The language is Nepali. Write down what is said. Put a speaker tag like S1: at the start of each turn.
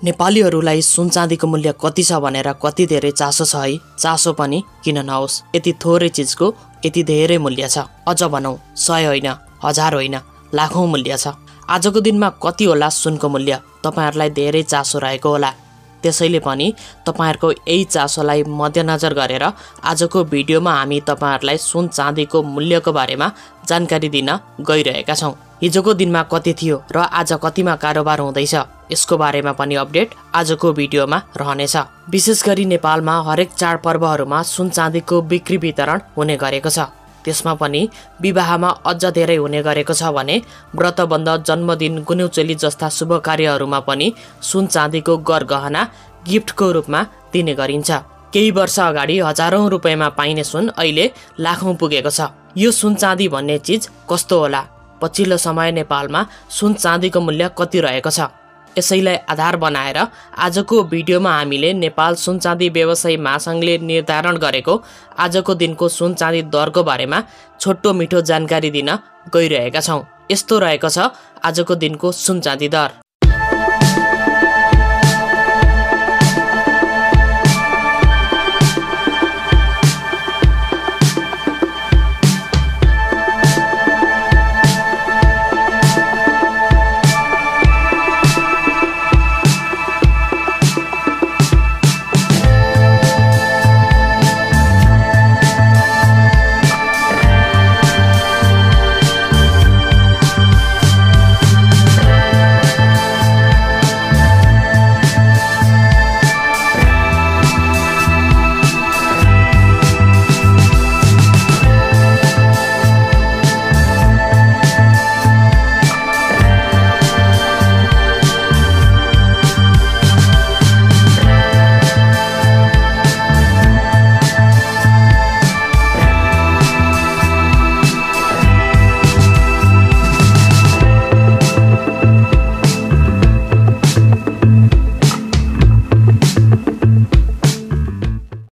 S1: नेपालीहरूलाई सुन चाँदीको मूल्य कति छ भनेर कति धेरै चासो छ है। चासो पनि किन नहोस्, यति थोरै चिजको यति धेरै मूल्य छ। अझ भनौँ 100 होइन, 1000 होइन, लाखौं मूल्य छ। आजको दिनमा कति होला सुनको मूल्य, तपाईहरुलाई धेरै चासो रहेको होला। त्यसैले पनि तपाईहरुको यही चासोलाई मध्यनजर गरेर आजको भिडियोमा हामी तपाईहरुलाई सुन चाँदीको मूल्यको बारेमा जानकारी दिन गइरहेका छौं। हिजोको दिनमा कति थियो र आज कतिमा कारोबार हुँदैछ, यसको बारेमा पनि अपडेट आजको भिडियोमा रहनेछ। विशेष गरी नेपालमा हरेक चाडपर्वहरुमा सुन चाँदीको बिक्री वितरण हुने गरेको छ। त्यसमा पनि विवाहमा अझ धेरै हुने गरेको छ भने व्रतबन्ध, जन्मदिन, गुन्यौचेली जस्ता शुभ कार्यहरुमा पनि सुन चाँदीको गरगहना गिफ्टको रूपमा दिने गरिन्छ। केही वर्ष अगाडि हजारौं रुपैयाँमा पाइने सुन अहिले लाखौं पुगेको छ। यो सुन चाँदी भन्ने चीज कस्तो होला, पछिल्लो समय नेपालमा सुन चाँदीको मूल्य कति रहेको छ, यसैलाई आधार बनाएर आजको भिडियोमा हामीले नेपाल सुन चाँदी व्यवसायी महासंघले निर्धारण गरेको आजको दिनको सुन चाँदी दरको बारेमा छोटो मिठो जानकारी दिन गइरहेका छौं। यस्तो रहेको छ आजको दिनको सुन चाँदी दर।